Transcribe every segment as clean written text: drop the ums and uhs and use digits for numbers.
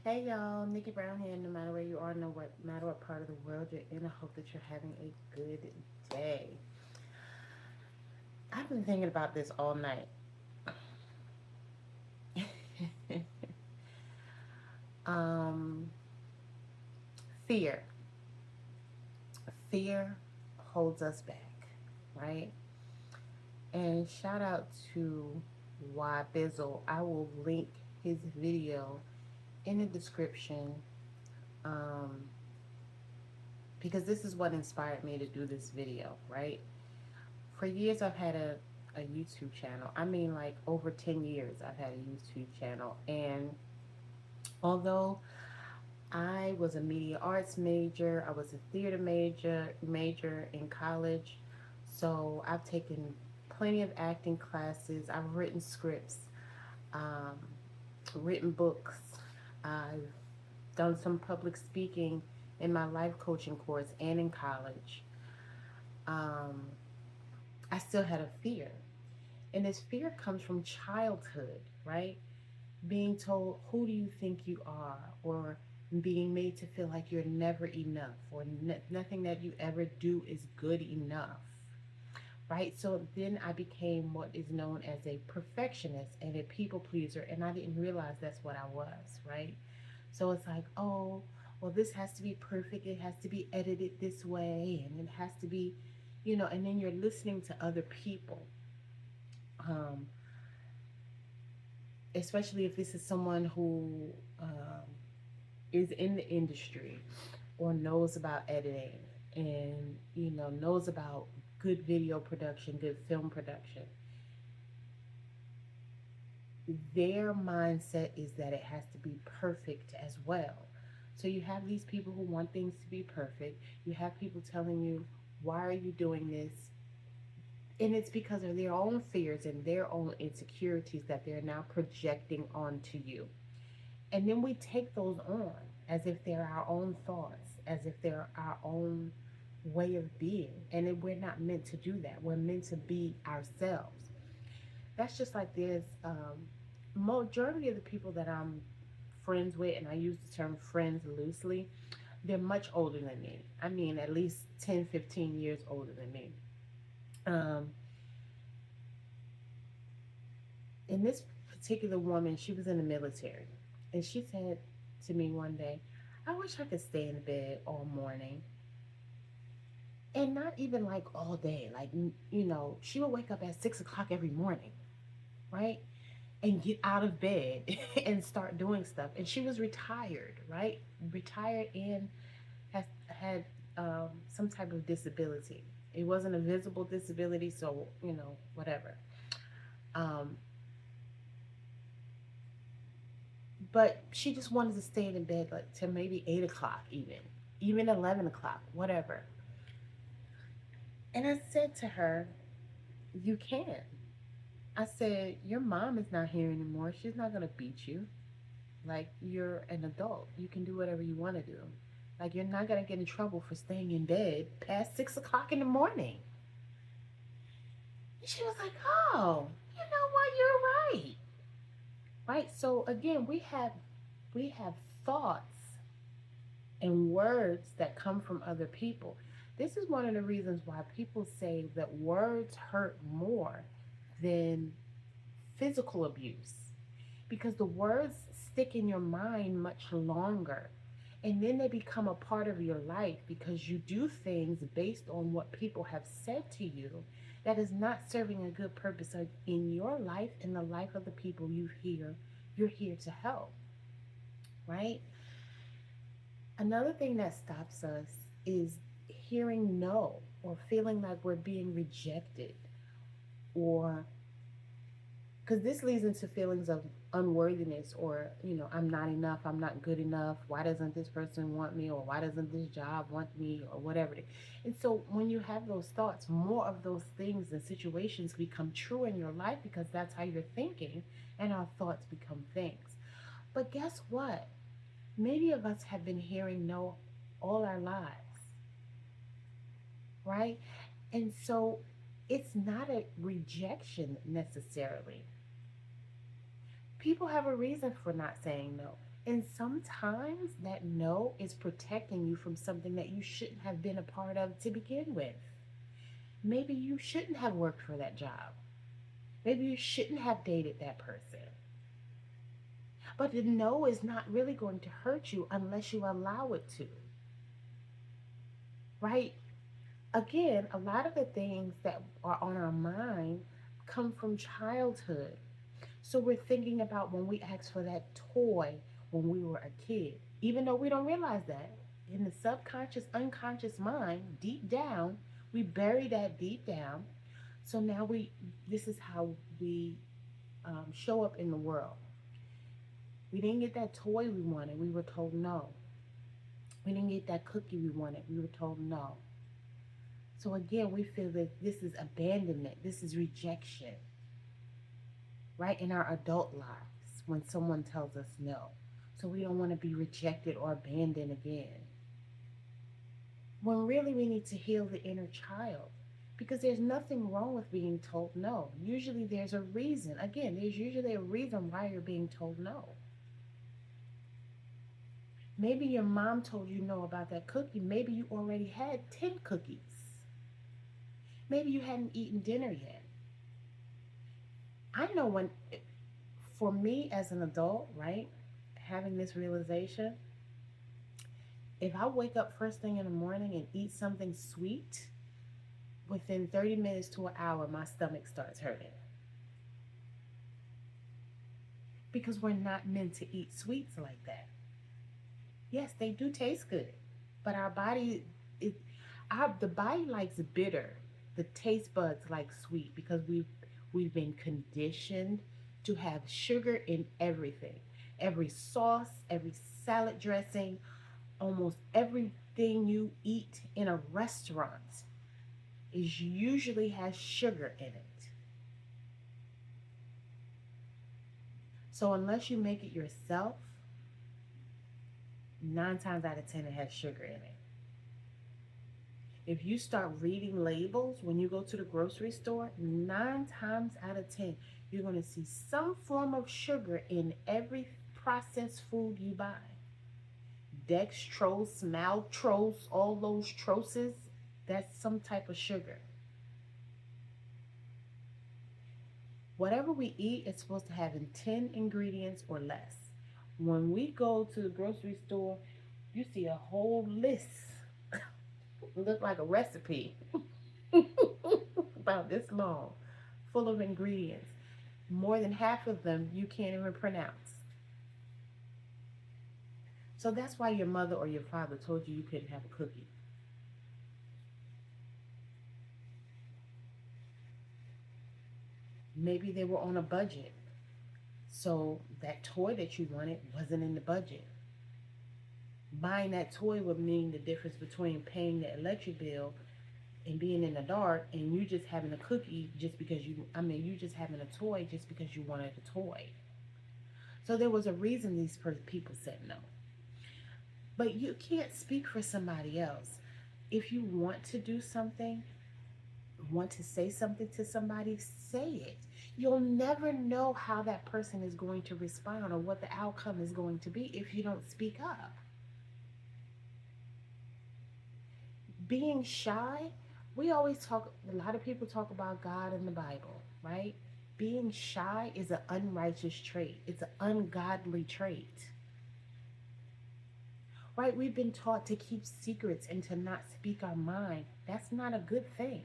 Hey y'all, Nikki Brown here. No matter where you are, no what matter what part of the world you're in, I hope that you're having a good day. I've been thinking about this all night. um, fear. Fear holds us back, right? And shout out to Y Bizzle. I will link his video in the description um, because this is what inspired me to do this video, right? For years I've had a YouTube channel. I mean, like over 10 years I've had a YouTube channel. And although I was a media arts major, I was a theater major in college. So I've taken plenty of acting classes. I've written scripts, um, written books. I've done some public speaking in my life coaching course and in college. Um, I still had a fear. And this fear comes from childhood, right? Being told, who do you think you are? Or being made to feel like you're never enough, or nothing that you ever do is good enough, right? So then I became what is known as a perfectionist and a people pleaser, and I didn't realize that's what I was, right? So it's like, oh, well, this has to be perfect, it has to be edited this way, and it has to be, and then you're listening to other people. Um, Especially if this is someone who is in the industry or knows about editing and knows about good video production, good film production. Their mindset is that it has to be perfect as well. So you have these people who want things to be perfect. You have people telling you, why are you doing this? And it's because of their own fears and their own insecurities that they're now projecting onto you. And then we take those on as if they're our own thoughts, as if they're our own way of being. And we're not meant to do that. We're meant to be ourselves. That's just like this. Majority of the people that I'm friends with, and I use the term friends loosely, they're much older than me. I mean, at least 10, 15 years older than me. Um, and this particular woman, she was in the military. And she said to me one day, I wish I could stay in bed all morning. And not even like all day. Like, she would wake up at 6 o'clock every morning, right? And get out of bed and start doing stuff. And she was retired, right? Retired and has had some type of disability. It wasn't a visible disability, so, whatever. Um, but she just wanted to stay in bed like to maybe 8 o'clock, even 11 o'clock, whatever. And I said to her, "You can." I said, "Your mom is not here anymore. She's not gonna beat you. Like, you're an adult. You can do whatever you want to do. Like, you're not gonna get in trouble for staying in bed past 6 o'clock in the morning." And she was like, "Oh, you know what? You're right." Right. So again, we have thoughts and words that come from other people. This is one of the reasons why people say that words hurt more than physical abuse, because the words stick in your mind much longer, and then they become a part of your life because you do things based on what people have said to you that is not serving a good purpose in your life and the life of the people you're here to help, right? Another thing that stops us is hearing no, or feeling like we're being rejected, or because this leads into feelings of unworthiness, or I'm not enough, I'm not good enough, why doesn't this person want me, or why doesn't this job want me, or whatever and so when you have those thoughts, more of those things and situations become true in your life because that's how you're thinking, and our thoughts become things. But guess what? Many of us have been hearing no all our lives, right? And so it's not a rejection necessarily. People have a reason for not saying no. And sometimes that no is protecting you from something that you shouldn't have been a part of to begin with. Maybe you shouldn't have worked for that job. Maybe you shouldn't have dated that person. But the no is not really going to hurt you unless you allow it to, right? Again, a lot of the things that are on our mind come from childhood. So we're thinking about when we asked for that toy when we were a kid, even though we don't realize that. In the subconscious, unconscious mind, deep down, we bury that deep down. So now this is how we show up in the world. We didn't get that toy we wanted, we were told no. We didn't get that cookie we wanted, we were told no. So again, we feel that this is abandonment, this is rejection, right? In our adult lives, when someone tells us no. So we don't want to be rejected or abandoned again. When really we need to heal the inner child. Because there's nothing wrong with being told no. Usually there's a reason. Again, there's usually a reason why you're being told no. Maybe your mom told you no about that cookie. Maybe you already had 10 cookies. Maybe you hadn't eaten dinner yet. I know when, for me as an adult, right, having this realization, if I wake up first thing in the morning and eat something sweet, within 30 minutes to an hour, my stomach starts hurting. Because we're not meant to eat sweets like that. Yes, they do taste good, but our body, the body likes bitter. The taste buds like sweet because we've been conditioned to have sugar in everything. Every sauce, every salad dressing, almost everything you eat in a restaurant is usually has sugar in it. So unless you make it yourself, 9 times out of 10 it has sugar in it. If you start reading labels when you go to the grocery store, 9 times out of 10 you're going to see some form of sugar in every processed food you buy. Dextrose, maltose, all those troses, that's some type of sugar. Whatever we eat, it's supposed to have 10 ingredients or less. When we go to the grocery store, you see a whole list. Look like a recipe about this long, full of ingredients. More than half of them you can't even pronounce. So that's why your mother or your father told you couldn't have a cookie. Maybe they were on a budget. So that toy that you wanted wasn't in the budget. Buying that toy would mean the difference between paying the electric bill and being in the dark and you just having a cookie just because you just having a toy just because you wanted a toy. So there was a reason these people said no. But you can't speak for somebody else. If you want to do something, want to say something to somebody, say it. You'll never know how that person is going to respond or what the outcome is going to be if you don't speak up. Being shy, we always talk, a lot of people talk about God in the Bible, right? Being shy is an unrighteous trait, it's an ungodly trait. Right? We've been taught to keep secrets and to not speak our mind. That's not a good thing.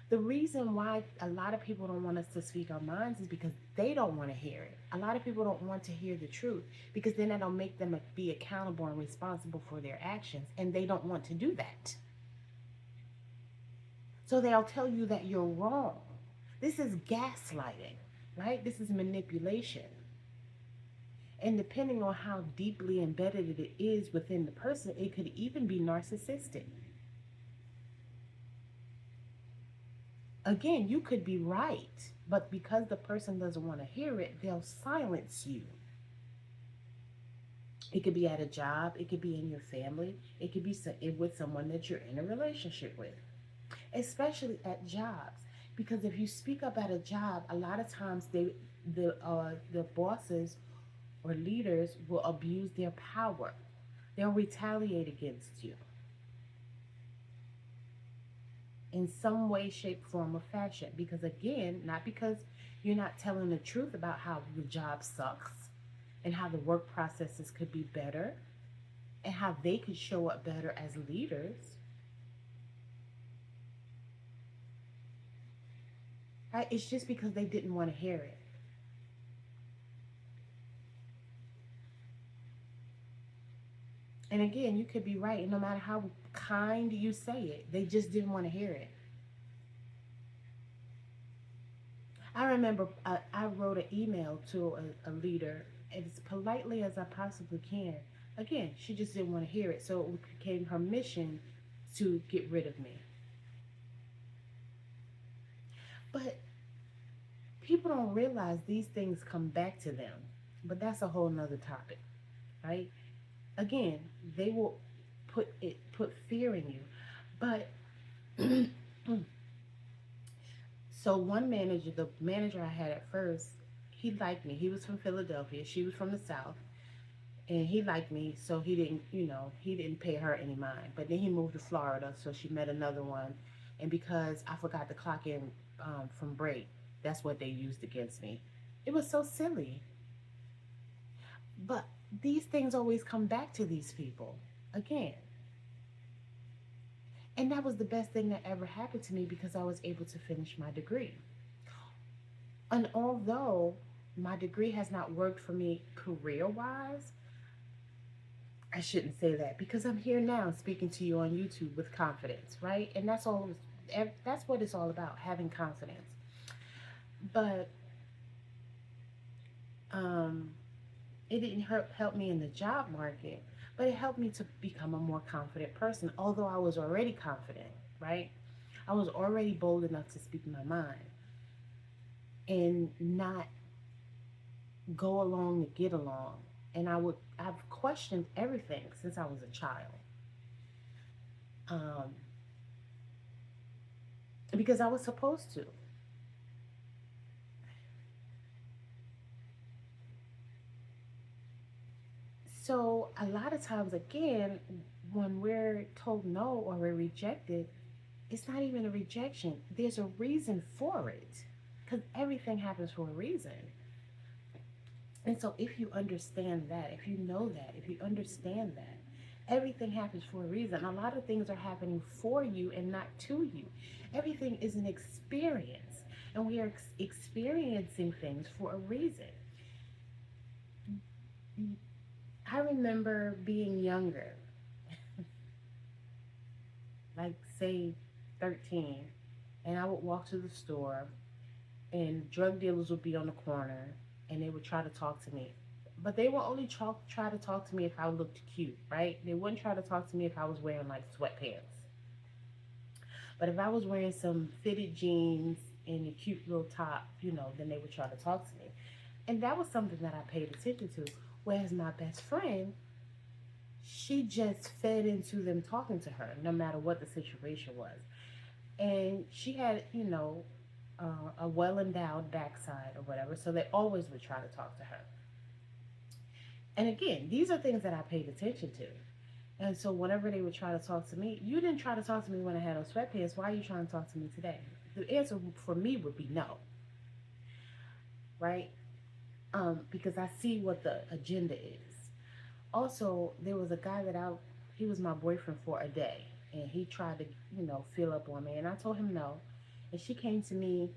The reason why a lot of people don't want us to speak our minds is because they don't want to hear it. A lot of people don't want to hear the truth because then that'll make them be accountable and responsible for their actions, and they don't want to do that. So they'll tell you that you're wrong. This is gaslighting, right? This is manipulation. And depending on how deeply embedded it is within the person, it could even be narcissistic. Again, you could be right, but because the person doesn't want to hear it, they'll silence you. It could be at a job, it could be in your family, it could be with someone that you're in a relationship with, especially at jobs. Because if you speak up at a job, a lot of times the bosses or leaders will abuse their power. They'll retaliate against you in some way, shape, form, or fashion. Because again, not because you're not telling the truth about how your job sucks and how the work processes could be better and how they could show up better as leaders. Right? It's just because they didn't want to hear it. And again, you could be right. And no matter how kind you say it, they just didn't want to hear it. I remember I wrote an email to a leader as politely as I possibly can. Again, she just didn't want to hear it. So it became her mission to get rid of me. But people don't realize these things come back to them. But that's a whole nother topic, right? Again, they will put fear in you. But so one manager, the manager I had at first, he liked me. He was from Philadelphia. She was from the South. And he liked me, so he didn't, he didn't pay her any mind. But then he moved to Florida, so she met another one. And because I forgot to clock in from break, that's what they used against me. It was so silly. But these things always come back to these people again. And that was the best thing that ever happened to me because I was able to finish my degree. And although my degree has not worked for me career wise, I shouldn't say that because I'm here now speaking to you on YouTube with confidence, right? And that's all. That's what it's all about, having confidence. But um, it didn't help me in the job market, but it helped me to become a more confident person. Although I was already confident, right? I was already bold enough to speak my mind and not go along to get along. And I've questioned everything since I was a child. Um, because I was supposed to. So a lot of times, again, when we're told no or we're rejected, it's not even a rejection. There's a reason for it, because everything happens for a reason. And so if you understand that, if you know that, if you understand that, everything happens for a reason. A lot of things are happening for you and not to you. Everything is an experience, and we are experiencing things for a reason. I remember being younger, like say 13, and I would walk to the store, and drug dealers would be on the corner, and they would try to talk to me. But they would only try to talk to me if I looked cute, right? They wouldn't try to talk to me if I was wearing like sweatpants. But if I was wearing some fitted jeans and a cute little top, then they would try to talk to me. And that was something that I paid attention to. Whereas my best friend, she just fed into them talking to her, no matter what the situation was. And she had, a well endowed backside or whatever, so they always would try to talk to her. And again, these are things that I paid attention to. And so whenever they would try to talk to me, you didn't try to talk to me when I had on sweatpants. Why are you trying to talk to me today? The answer for me would be no, right? Because I see what the agenda is. Also, there was a guy he was my boyfriend for a day, and he tried to, fill up on me, and I told him no. And she came to me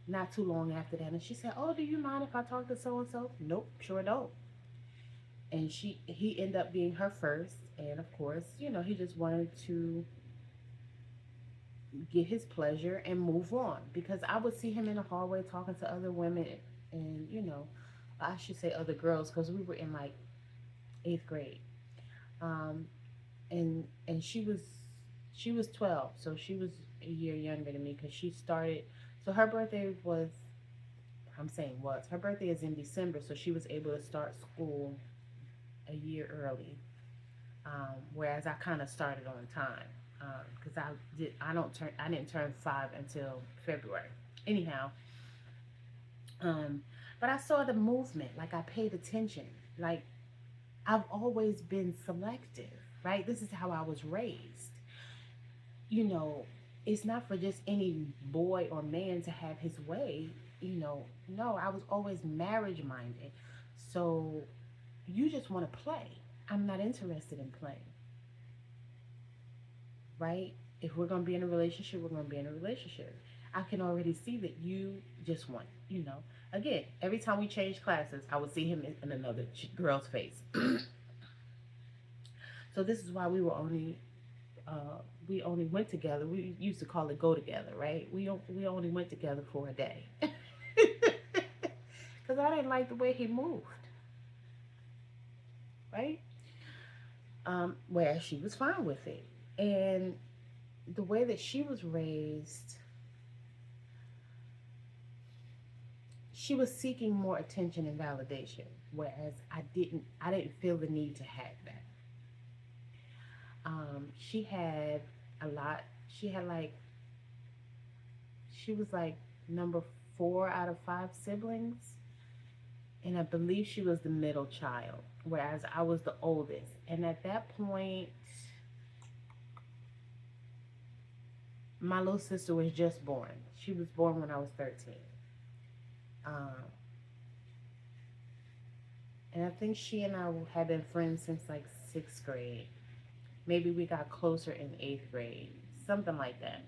not too long after that, and she said, "Oh, do you mind if I talk to so and so?" Nope, sure don't. And he ended up being her first, and of course, he just wanted to get his pleasure and move on because I would see him in the hallway talking to other women and I should say other girls because we were in like eighth grade. Um, and she was 12, so she was a year younger than me because she started. So her birthday was, I'm saying was, her birthday is in December, so she was able to start school a year early. Whereas I kind of started on time because I didn't turn 5 until February. Anyhow, um, But I saw the movement, like I paid attention. Like I've always been selective, right? This is how I was raised. You know, it's not for just any boy or man to have his way. No, I was always marriage minded. So you just want to play. I'm not interested in playing, right? If we're going to be in a relationship, we're going to be in a relationship. I can already see that you just want, again, every time we change classes, I would see him in another girl's face. So this is why we only went together. We used to call it go together, right? We only went together for a day because I didn't like the way he moved, right? Whereas she was fine with it, and the way that she was raised, she was seeking more attention and validation, whereas I didn't feel the need to have that. She had a lot. She had like she was like number 4 out of 5 siblings, and I believe she was the middle child, whereas I was the oldest. And at that point, my little sister was just born. She was born when I was 13. Um, and I think she and I had been friends since like 6th grade. Maybe we got closer in 8th grade, something like that.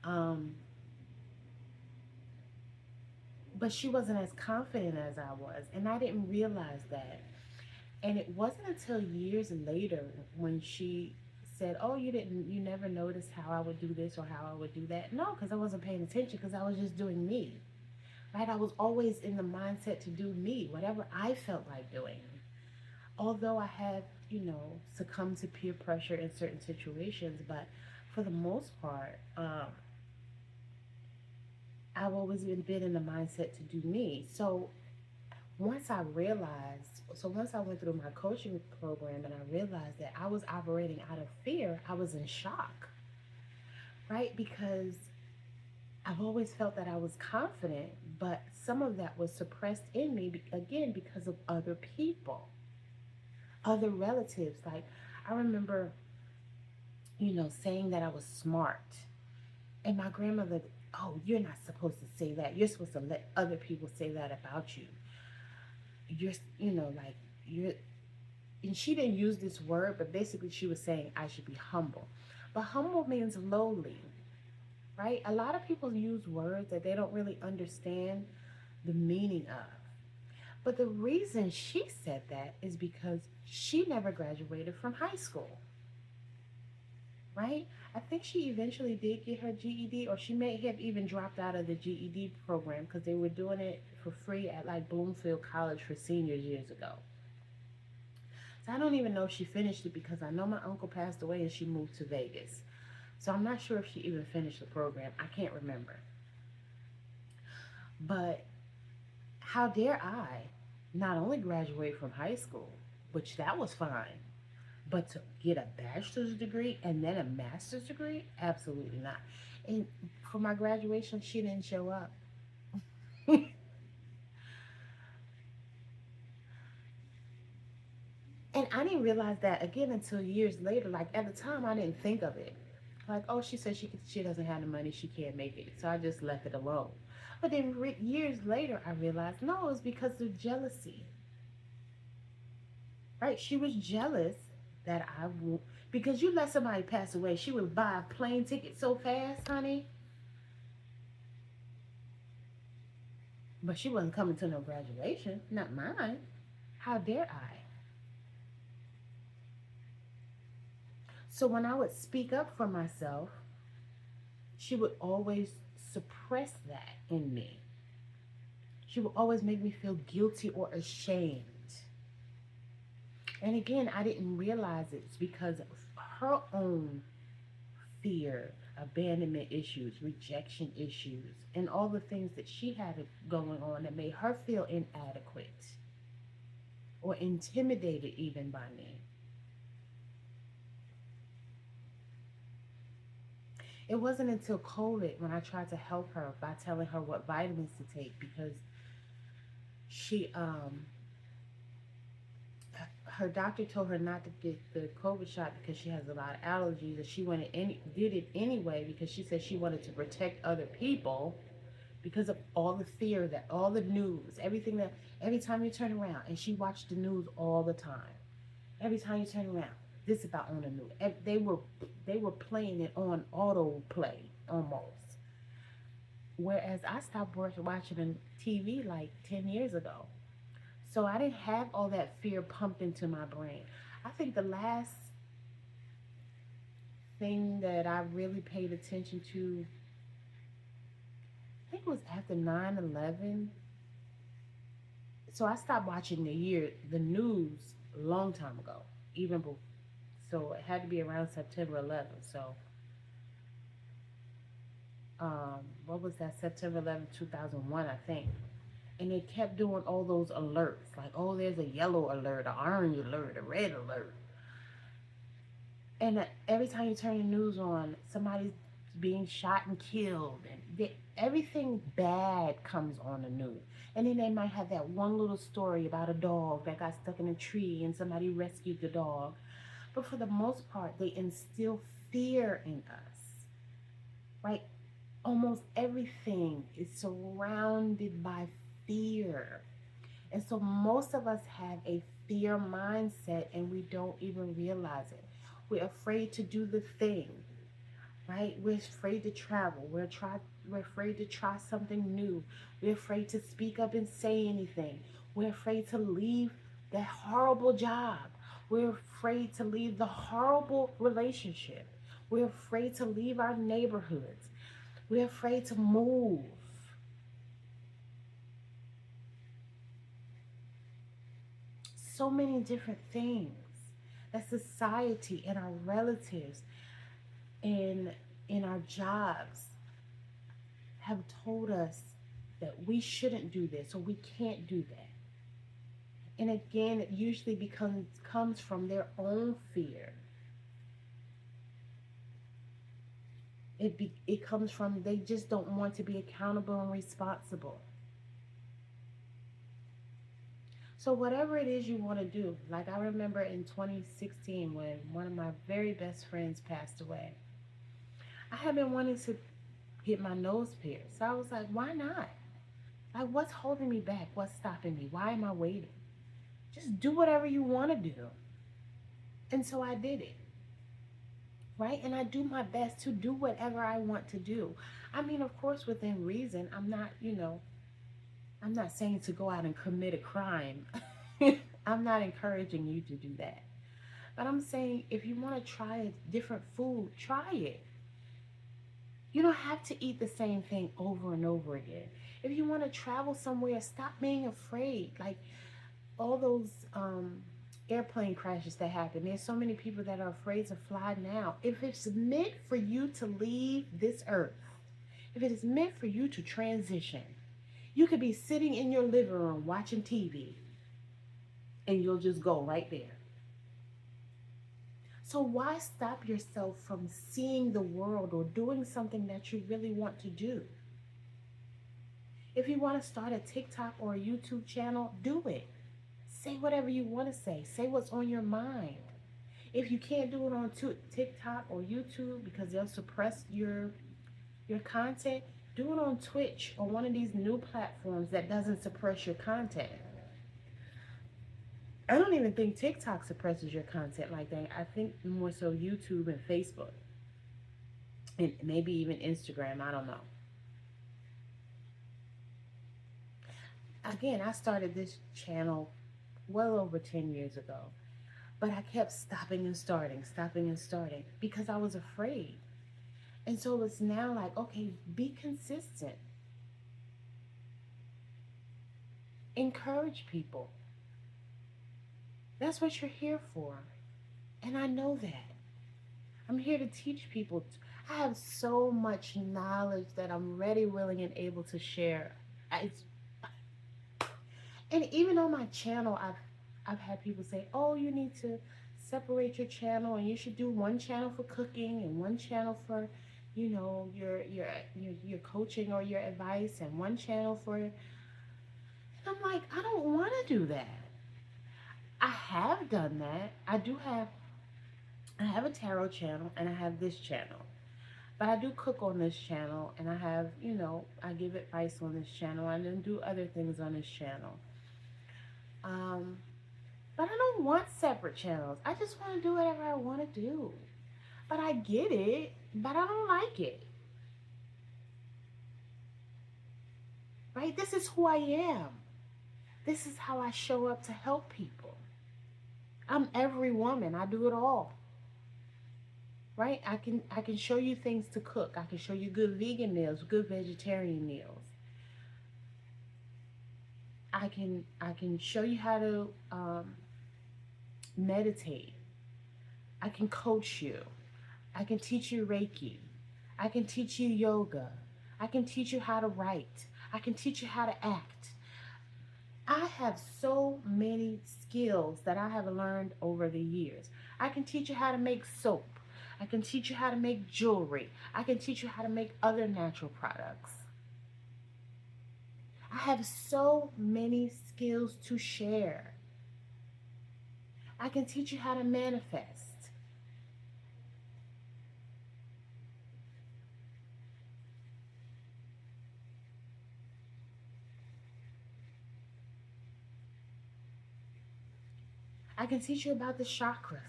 Um, but she wasn't as confident as I was, and I didn't realize that. And it wasn't until years later when she said, "Oh, you never noticed how I would do this or how I would do that." No, because I wasn't paying attention because I was just doing me, right? I was always in the mindset to do me, whatever I felt like doing. Although I had, succumbed to peer pressure in certain situations, but for the most part, I've always been in the mindset to do me. So once I went through my coaching program and I realized that I was operating out of fear, I was in shock, right? Because I've always felt that I was confident, but some of that was suppressed in me, again, because of other people, other relatives. Like, I remember, saying that I was smart. And my grandmother, "Oh, you're not supposed to say that. You're supposed to let other people say that about you. Like, you're," and she didn't use this word, but basically she was saying I should be humble. But humble means lowly, right? A lot of people use words that they don't really understand the meaning of. But the reason she said that is because she never graduated from high school, right? I think she eventually did get her GED, or she may have even dropped out of the GED program because they were doing it for free at like Bloomfield College for seniors years ago. So I don't even know if she finished it because I know my uncle passed away and she moved to Vegas. So I'm not sure if she even finished the program. I can't remember. But how dare I not only graduate from high school, which that was fine, but to get a bachelor's degree and then a master's degree? Absolutely not. And for my graduation, she didn't show up. And I didn't realize that again until years later. Like at the time, I didn't think of it. Like, oh, she said she doesn't have the money, she can't make it, so I just left it alone. But then years later, I realized no, it was because of jealousy, right? She was jealous that I would, because you let somebody pass away, she would buy a plane ticket so fast, honey, but she wasn't coming to no graduation, not mine. How dare I? So when I would speak up for myself, she would always suppress that in me. She would always make me feel guilty or ashamed. And again, I didn't realize it's because of her own fear, abandonment issues, rejection issues, and all the things that she had going on that made her feel inadequate or intimidated even by me. It wasn't until COVID when I tried to help her by telling her what vitamins to take, because she her doctor told her not to get the COVID shot because she has a lot of allergies, and she did it anyway because she said she wanted to protect other people because of all the fear, that all the news, everything, that every time you turn around, and she watched the news all the time. Every time you turn around, this about on the news. They were playing it on auto play almost. Whereas I stopped watching TV like 10 years ago. So I didn't have all that fear pumped into my brain. I think the last thing that I really paid attention to, I think it was after 9/11. So I stopped watching the news a long time ago, even before. So it had to be around September 11th. So what was that? September 11th, 2001, I think. And they kept doing all those alerts, like, oh, there's a yellow alert, an orange alert, a red alert. And every time you turn the news on, somebody's being shot and killed, and everything bad comes on the news. And then they might have that one little story about a dog that got stuck in a tree and somebody rescued the dog. But for the most part, they instill fear in us, right? Almost everything is surrounded by fear. And so most of us have a fear mindset and we don't even realize it. We're afraid to do the thing, right? We're afraid to travel. We're afraid to try something new. We're afraid to speak up and say anything. We're afraid to leave that horrible job. We're afraid to leave the horrible relationship. We're afraid to leave our neighborhoods. We're afraid to move. So many different things that society and our relatives and in our jobs have told us that we shouldn't do this or we can't do that. And again, it usually comes from their own fear. It comes from they just don't want to be accountable and responsible. So whatever it is you want to do, like I remember in 2016 when one of my very best friends passed away, I had been wanting to get my nose pierced. So I was like, why not? Like, what's holding me back? What's stopping me? Why am I waiting? Just do whatever you want to do. And so I did it, right? And I do my best to do whatever I want to do. I mean, of course, within reason. I'm not saying to go out and commit a crime. I'm not encouraging you to do that. But I'm saying if you want to try a different food, try it. You don't have to eat the same thing over and over again. If you want to travel somewhere, stop being afraid. Like all those airplane crashes that happen, there's so many people that are afraid to fly now. If it's meant for you to leave this earth, if it is meant for you to transition, you could be sitting in your living room watching TV and you'll just go right there. So why stop yourself from seeing the world or doing something that you really want to do? If you want to start a TikTok or a YouTube channel, do it. Say whatever you want to say. Say what's on your mind. If you can't do it on TikTok or YouTube because they'll suppress your content, do it on Twitch or one of these new platforms that doesn't suppress your content. I don't even think TikTok suppresses your content like that. I think more so YouTube and Facebook. And maybe even Instagram. I don't know. Again, I started this channel well over 10 years ago. But I kept stopping and starting because I was afraid. And so it's now like, okay, be consistent. Encourage people. That's what you're here for. And I know that. I'm here to teach people. I have so much knowledge that I'm ready, willing, and able to share. And even on my channel, I've had people say, oh, you need to separate your channel and you should do one channel for cooking and one channel for your coaching or your advice, and one channel for. And I'm like, I don't want to do that. I have done that. I have a tarot channel and I have this channel. But I do cook on this channel, and I have, I give advice on this channel, and then do other things on this channel. Um, but I don't want separate channels. I just want to do whatever I want to do. But I get it, but I don't like it. Right? This is who I am. This is how I show up to help people. I'm every woman. I do it all. Right? I can show you things to cook. I can show you good vegan meals, good vegetarian meals. I can show you how to meditate. I can coach you. I can teach you Reiki. I can teach you yoga. I can teach you how to write. I can teach you how to act. I have so many skills that I have learned over the years. I can teach you how to make soap. I can teach you how to make jewelry. I can teach you how to make other natural products. I have so many skills to share. I can teach you how to manifest. I can teach you about the chakras.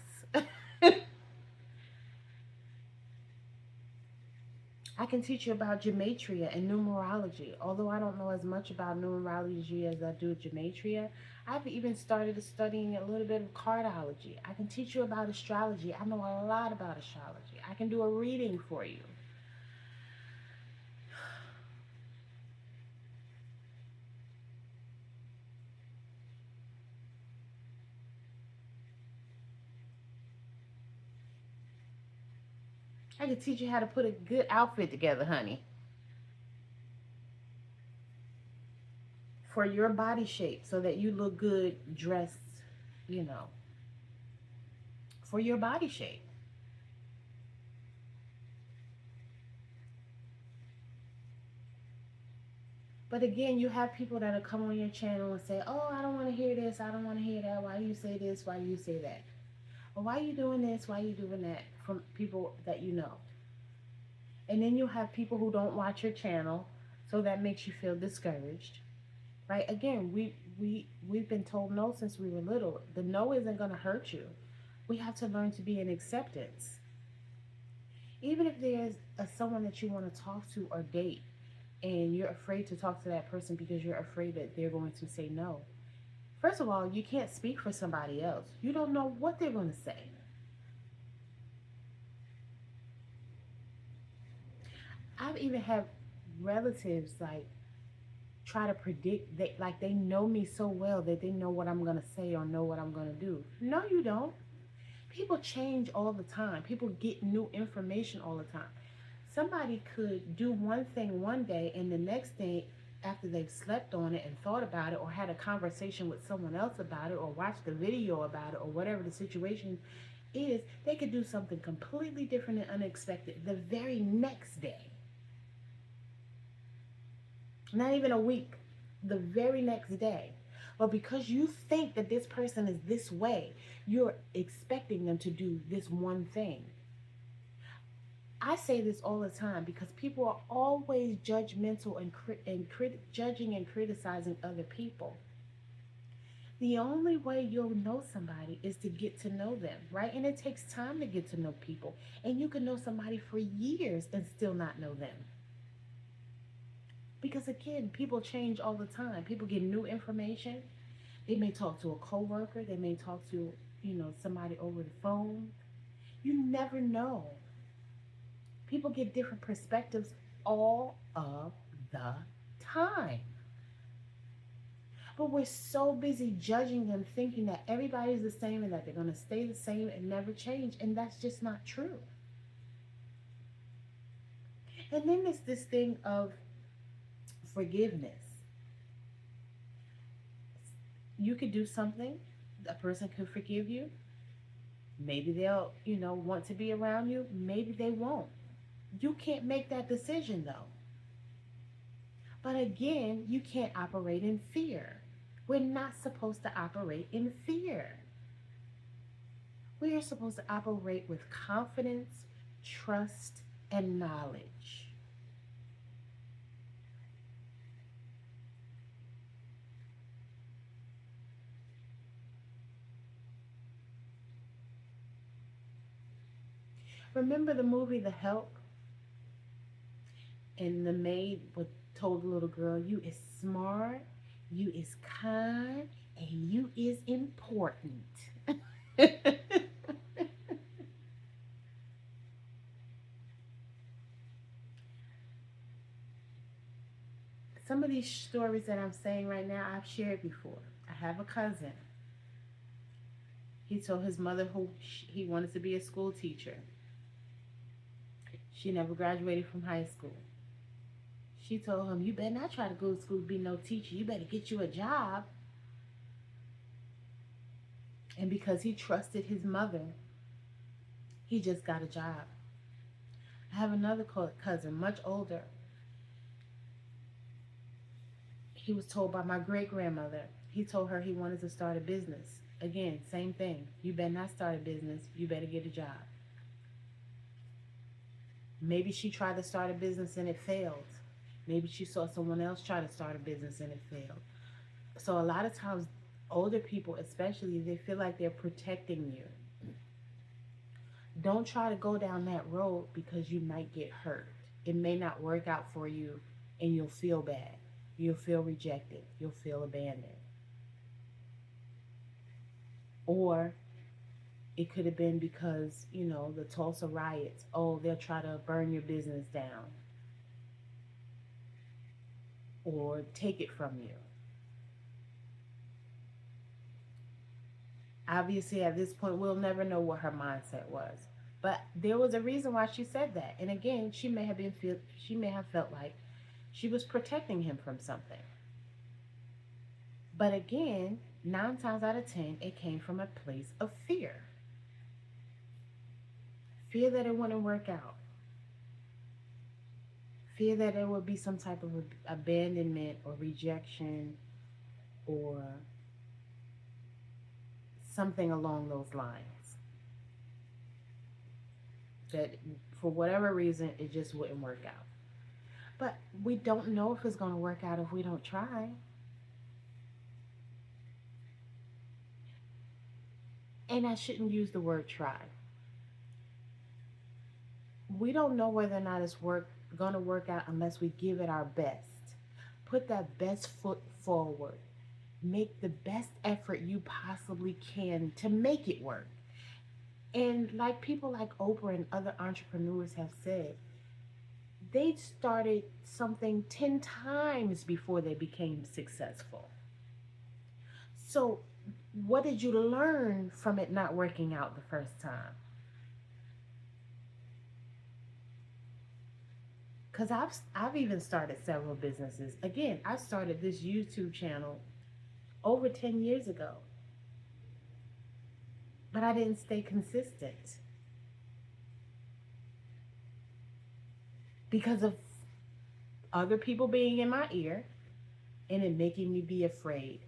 I can teach you about gematria and numerology. Although I don't know as much about numerology as I do gematria, I've even started studying a little bit of cardology. I can teach you about astrology. I know a lot about astrology. I can do a reading for you. I can teach you how to put a good outfit together, honey, for your body shape so that you look good dressed, you know, for your body shape. But again, you have people that'll come on your channel and say, "Oh, I don't want to hear this. I don't want to hear that. Why do you say this? Why do you say that? Or why are you doing this? Why are you doing that?" From people that you know. And then you have people who don't watch your channel, so that makes you feel discouraged. Right? Again, we've been told no since we were little. The no isn't going to hurt you. We have to learn to be in acceptance. Even if there's someone that you want to talk to or date, and you're afraid to talk to that person because you're afraid that they're going to say no. First of all, you can't speak for somebody else. You don't know what they're going to say. I've even had relatives like try to predict, they know me so well that they know what I'm going to say or know what I'm going to do. No, you don't. People change all the time. People get new information all the time. Somebody could do one thing one day, and the next day, after they've slept on it and thought about it, or had a conversation with someone else about it, or watched a video about it, or whatever the situation is, they could do something completely different and unexpected the very next day. Not even a week, the very next day. But because you think that this person is this way, you're expecting them to do this one thing. I say this all the time because people are always judgmental and judging and criticizing other people. The only way you'll know somebody is to get to know them, right? And it takes time to get to know people. And you can know somebody for years and still not know them. Because again, people change all the time. People get new information. They may talk to a coworker. They may talk to, somebody over the phone. You never know. People get different perspectives all of the time. But we're so busy judging them, thinking that everybody's the same and that they're going to stay the same and never change. And that's just not true. And then there's this thing of forgiveness. You could do something, a person could forgive you. Maybe they'll, want to be around you. Maybe they won't. You can't make that decision though. But again, you can't operate in fear. We're not supposed to operate in fear. We are supposed to operate with confidence, trust, and knowledge. Remember the movie The Help? And the maid would told the little girl, "You is smart, you is kind, and you is important." Some of these stories that I'm saying right now, I've shared before. I have a cousin. He told his mother who he wanted to be a school teacher. She never graduated from high school. She told him, "You better not try to go to school to be no teacher. You better get you a job." And because he trusted his mother, he just got a job. I have another cousin, much older. He was told by my great grandmother, he told her he wanted to start a business. Again, same thing. You better not start a business. You better get a job. Maybe she tried to start a business and it failed. Maybe she saw someone else try to start a business and it failed. So a lot of times, older people especially, they feel like they're protecting you. Don't try to go down that road because you might get hurt. It may not work out for you and you'll feel bad. You'll feel rejected. You'll feel abandoned. Or it could have been because, the Tulsa riots. Oh, they'll try to burn your business down or take it from you. Obviously, at this point, we'll never know what her mindset was. But there was a reason why she said that. And again, she may have felt like she was protecting him from something. But again, 9 times out of 10, it came from a place of fear. Fear that it wouldn't work out. Fear that there would be some type of abandonment or rejection or something along those lines. That for whatever reason, it just wouldn't work out. But we don't know if it's going to work out if we don't try. And I shouldn't use the word try. We don't know whether or not it's going to work out unless we give it our best. Put that best foot forward. Make the best effort you possibly can to make it work. And like people like Oprah and other entrepreneurs have said, they started something 10 times before they became successful. So, what did you learn from it not working out the first time? Because I've even started several businesses. Again, I started this YouTube channel over 10 years ago, but I didn't stay consistent because of other people being in my ear and it making me be afraid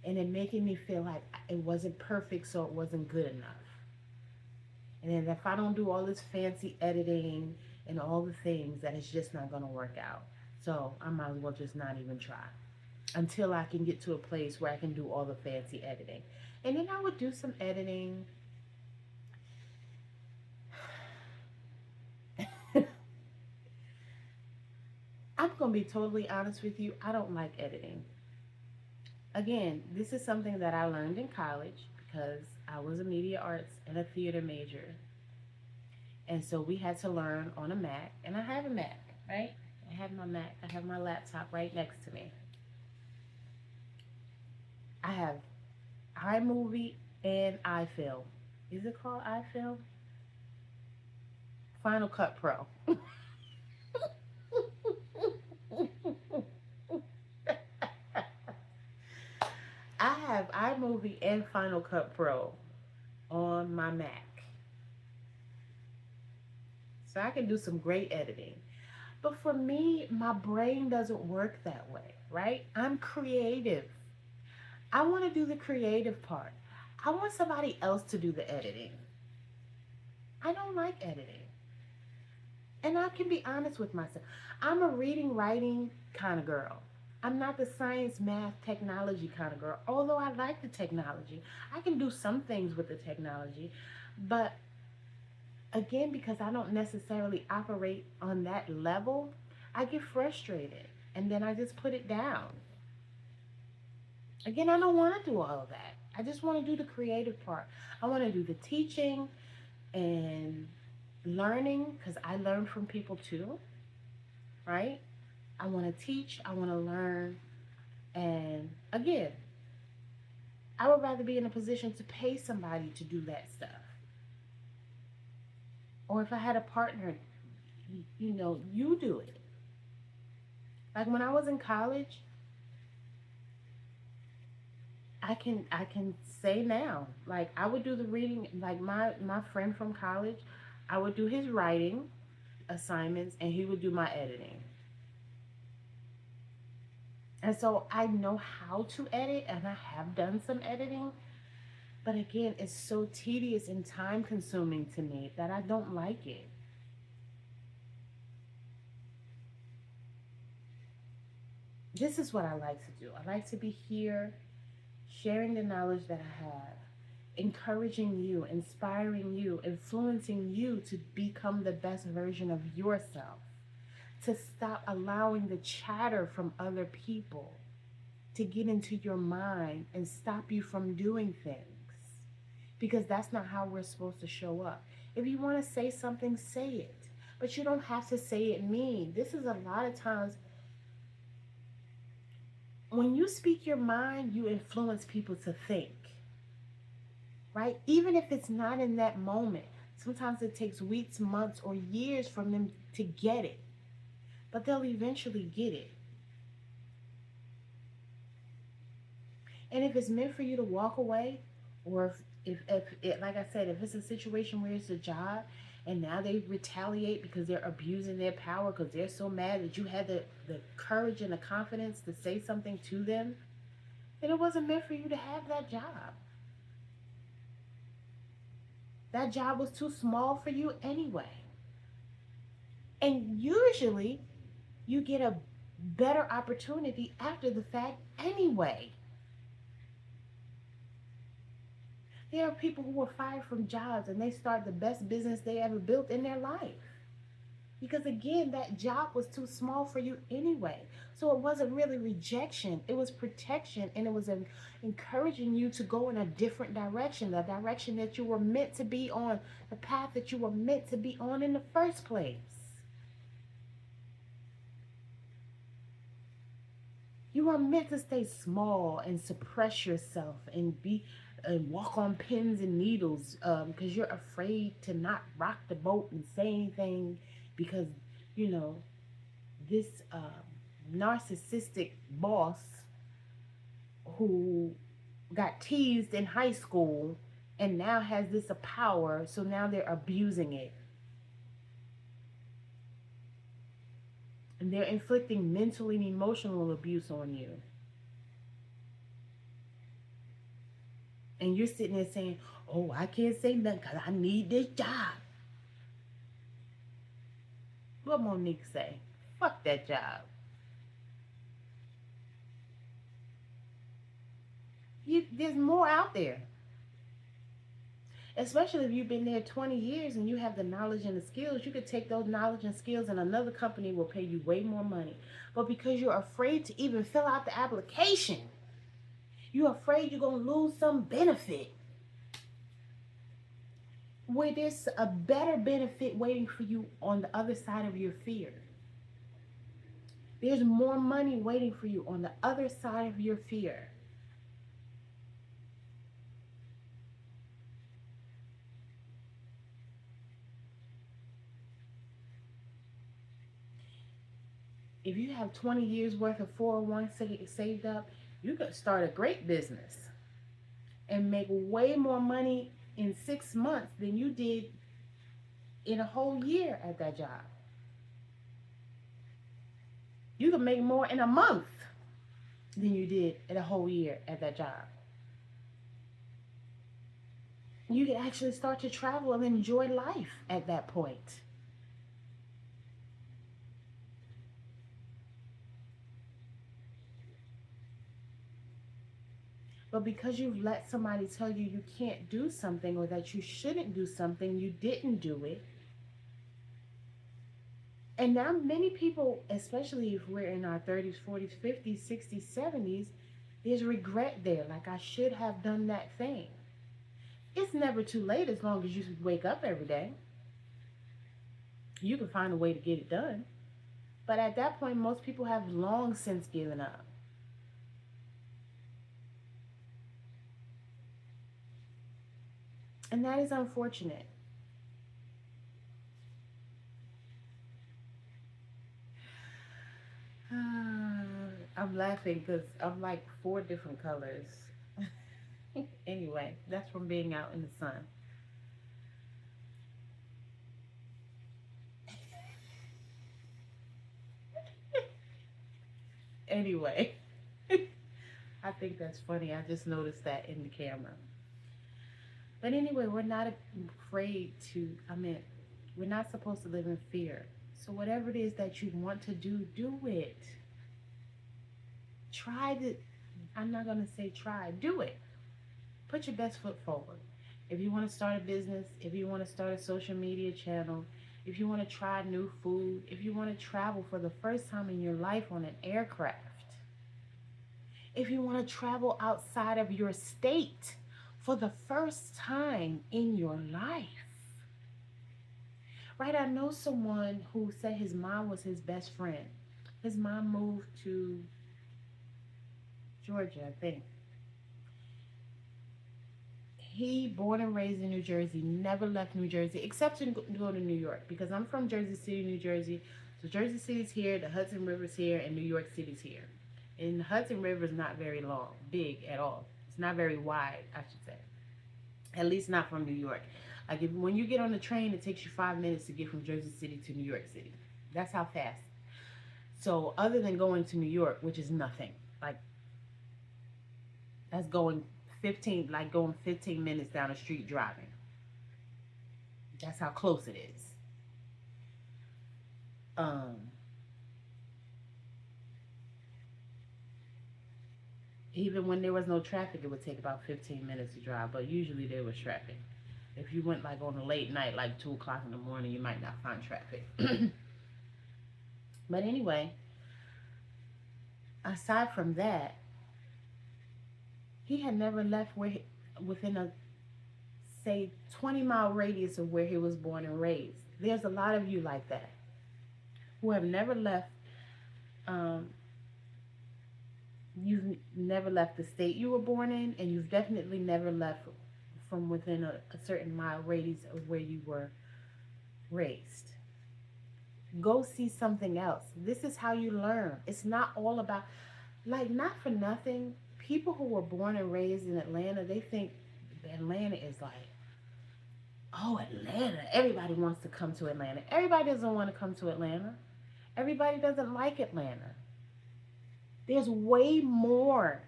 and it making me feel like it wasn't perfect, so it wasn't good enough. And then if I don't do all this fancy editing and all the things, that it's just not going to work out. So I might as well just not even try until I can get to a place where I can do all the fancy editing. And then I would do some editing. I'm going to be totally honest with you. I don't like editing. Again, this is something that I learned in college because I was a media arts and a theater major. And so we had to learn on a Mac. And I have a Mac, right? I have my Mac. I have my laptop right next to me. I have iMovie and iFilm. Is it called iFilm? Final Cut Pro. I have iMovie and Final Cut Pro on my Mac. So I can do some great editing. But for me, my brain doesn't work that way, right? I'm creative. I want to do the creative part. I want somebody else to do the editing. I don't like editing. And I can be honest with myself. I'm a reading, writing kind of girl. I'm not the science, math, technology kind of girl. Although I like the technology, I can do some things with the technology. But again, because I don't necessarily operate on that level, I get frustrated and then I just put it down. Again, I don't want to do all of that. I just want to do the creative part. I want to do the teaching and learning because I learn from people too, right? I want to teach, I want to learn. And again, I would rather be in a position to pay somebody to do that stuff. Or if I had a partner, you do it. Like when I was in college, I can say now, like I would do the reading, like my friend from college, I would do his writing assignments and he would do my editing. And so I know how to edit and I have done some editing, but again, it's so tedious and time consuming to me that I don't like it. This is what I like to do. I like to be here sharing the knowledge that I have, encouraging you, inspiring you, influencing you to become the best version of yourself, to stop allowing the chatter from other people to get into your mind and stop you from doing things. Because that's not how we're supposed to show up. If you want to say something, say it. But you don't have to say it mean. This is a lot of times when you speak your mind, you influence people to think, right? Even if it's not in that moment. Sometimes it takes weeks, months, or years for them to get it, but they'll eventually get it. And if it's meant for you to walk away, or if it, like I said, if it's a situation where it's a job and now they retaliate because they're abusing their power because they're so mad that you had the courage and the confidence to say something to them, then it wasn't meant for you to have that job. That job was too small for you anyway. And usually you get a better opportunity after the fact anyway. There are people who were fired from jobs and they start the best business they ever built in their life. Because again, that job was too small for you anyway. So it wasn't really rejection, it was protection, and it was encouraging you to go in a different direction, the direction that you were meant to be on, the path that you were meant to be on in the first place. You are meant to stay small and suppress yourself and be and walk on pins and needles because you're afraid to not rock the boat and say anything because you know this narcissistic boss who got teased in high school and now has this power, so now they're abusing it and they're inflicting mental and emotional abuse on you. And you're sitting there saying, oh, I can't say nothing because I need this job. What Monique say? Fuck that job. There's more out there. Especially if you've been there 20 years and you have the knowledge and the skills, you could take those knowledge and skills and another company will pay you way more money. But because you're afraid to even fill out the application, you're afraid you're going to lose some benefit, where there's a better benefit waiting for you on the other side of your fear. There's more money waiting for you on the other side of your fear. If you have 20 years worth of 401 saved up, you could start a great business and make way more money in 6 months than you did in a whole year at that job. You can make more in a month than you did in a whole year at that job. You can actually start to travel and enjoy life at that point. But because you've let somebody tell you you can't do something or that you shouldn't do something, you didn't do it. And now many people, especially if we're in our 30s, 40s, 50s, 60s, 70s, there's regret there. Like, I should have done that thing. It's never too late as long as you wake up every day. You can find a way to get it done. But at that point, most people have long since given up. And that is unfortunate. I'm laughing because I'm like four different colors. Anyway, that's from being out in the sun. Anyway, I think that's funny. I just noticed that in the camera. But anyway, we're not afraid to, we're not supposed to live in fear. So whatever it is that you want to do, do it. Try to, I'm not going to say try, do it. Put your best foot forward. If you want to start a business, if you want to start a social media channel, if you want to try new food, if you want to travel for the first time in your life on an aircraft, if you want to travel outside of your state for the first time in your life. Right? I know someone who said his mom was his best friend. His mom moved to Georgia, I think. He, born and raised in New Jersey, never left New Jersey except to go to New York because I'm from Jersey City, New Jersey. So Jersey City's here, the Hudson River's here, and New York City's here. And the Hudson River is not very long, big at all. It's not very wide, I should say. At least not from New York. Like when you get on the train, it takes you 5 minutes to get from Jersey City to New York City. That's how fast. So other than going to New York, which is nothing, like that's going 15 minutes down the street driving. That's how close it is. Um, Even when there was no traffic, it would take about 15 minutes to drive, but usually there was traffic. If you went like on a late night, like 2 o'clock in the morning, you might not find traffic. But anyway, aside from that, he had never left within a, say, 20-mile radius of where he was born and raised. There's a lot of you like that who have never left. Um, you've never left the state you were born in, and you've definitely never left from within a certain mile radius of where you were raised. Go see something else. This is how you learn. It's not all about, like, not for nothing. People who were born and raised in Atlanta, they think Atlanta is like, oh, Atlanta. Everybody wants to come to Atlanta. Everybody doesn't want to come to Atlanta. Everybody doesn't like Atlanta. There's way more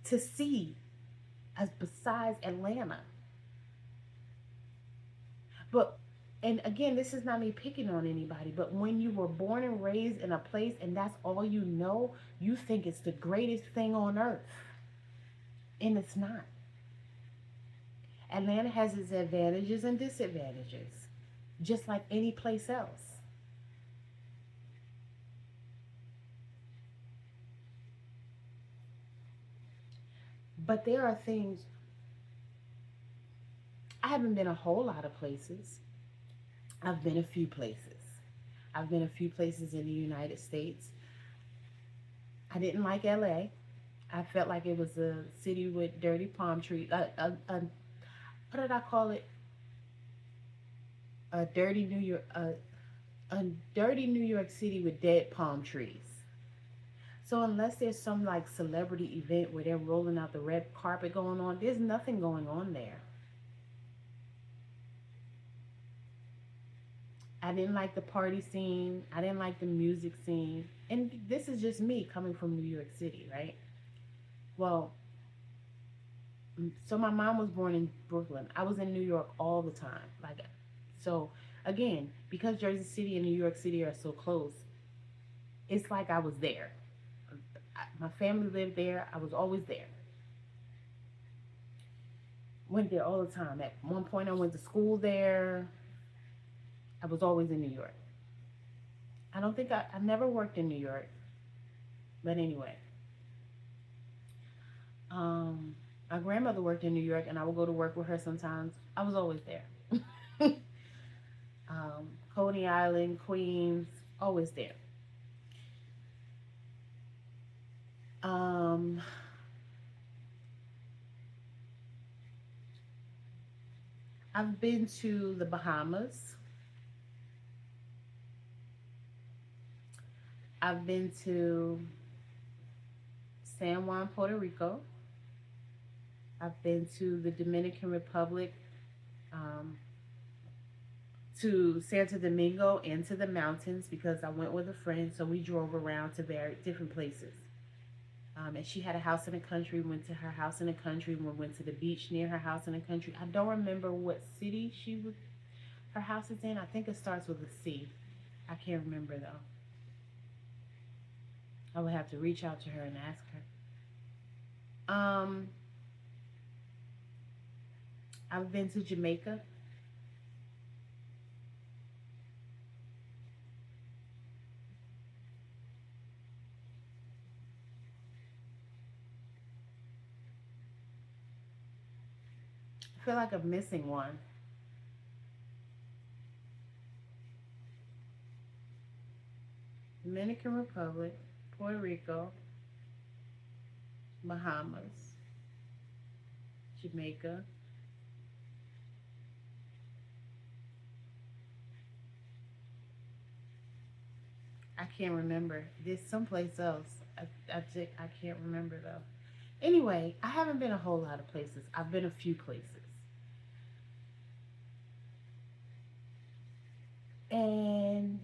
to see as besides Atlanta. But, and again, this is not me picking on anybody, but when you were born and raised in a place and that's all you know, you think it's the greatest thing on earth. And it's not. Atlanta has its advantages and disadvantages, just like any place else. But there are things, I haven't been a whole lot of places. I've been a few places. I've been a few places in the United States. I didn't like LA. I felt like it was a city with dirty palm trees. What did I call it? A dirty New York, a dirty New York City with dead palm trees. So unless there's some like celebrity event where they're rolling out the red carpet going on, there's nothing going on there. I didn't like the party scene. I didn't like the music scene. And this is just me coming from New York City, right? Well, so my mom was born in Brooklyn. I was in New York all the time. Like, so again, because Jersey City and New York City are so close, it's like I was there. My family lived there. I was always there. Went there all the time. At one point, I went to school there. I was always in New York. I never worked in New York, but anyway, um, my grandmother worked in New York, and I would go to work with her sometimes. I was always there. Coney Island, Queens, always there. Um, I've been to the Bahamas. I've been to San Juan, Puerto Rico. I've been to the Dominican Republic, um, to Santo Domingo, and to the mountains because I went with a friend. So we drove around to very different places. And she had a house in the country. We went to her house in the country. We went to the beach near her house in the country. I don't remember what city her house is in. I think it starts with a C. I can't remember though. I would have to reach out to her and ask her. I've been to Jamaica. I feel like I'm missing one. Dominican Republic, Puerto Rico, Bahamas, Jamaica. I can't remember. There's someplace else. I can't remember though. Anyway, I haven't been a whole lot of places. I've been a few places. And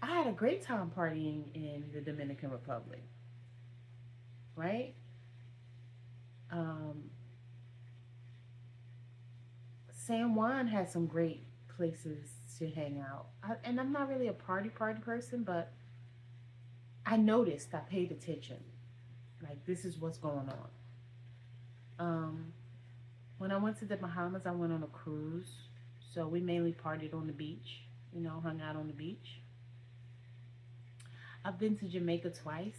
I had a great time partying in the Dominican Republic, right? Um, San Juan has some great places to hang out. And I'm not really a party person, but I noticed, I paid attention. Like, this is what's going on. Um, when I went to the Bahamas, I went on a cruise. So we mainly partied on the beach, hung out on the beach. I've been to Jamaica twice.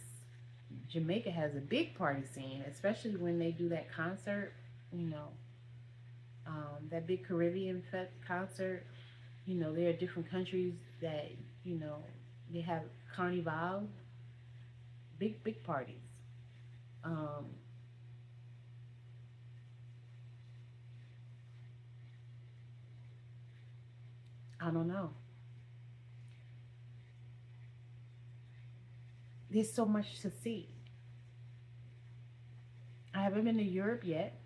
Jamaica has a big party scene, especially when they do that concert, you know, that big Caribbean concert. There are different countries that, you know, they have carnival, big parties. Um, I don't know. There's so much to see. I haven't been to Europe yet.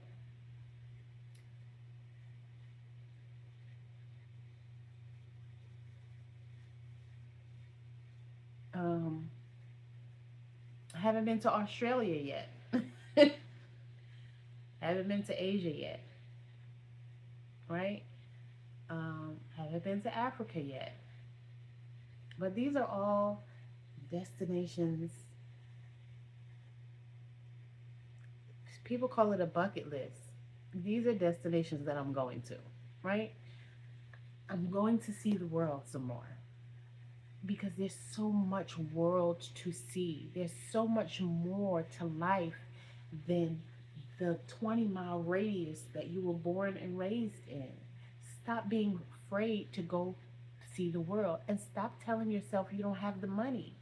Um, I haven't been to Australia yet. I haven't been to Asia yet, right? Haven't been to Africa yet. But these are all destinations. People call it a bucket list. These are destinations that I'm going to, right? I'm going to see the world some more because there's so much world to see. There's so much more to life than the 20-mile radius that you were born and raised in. Stop being afraid to go see the world and stop telling yourself you don't have the money.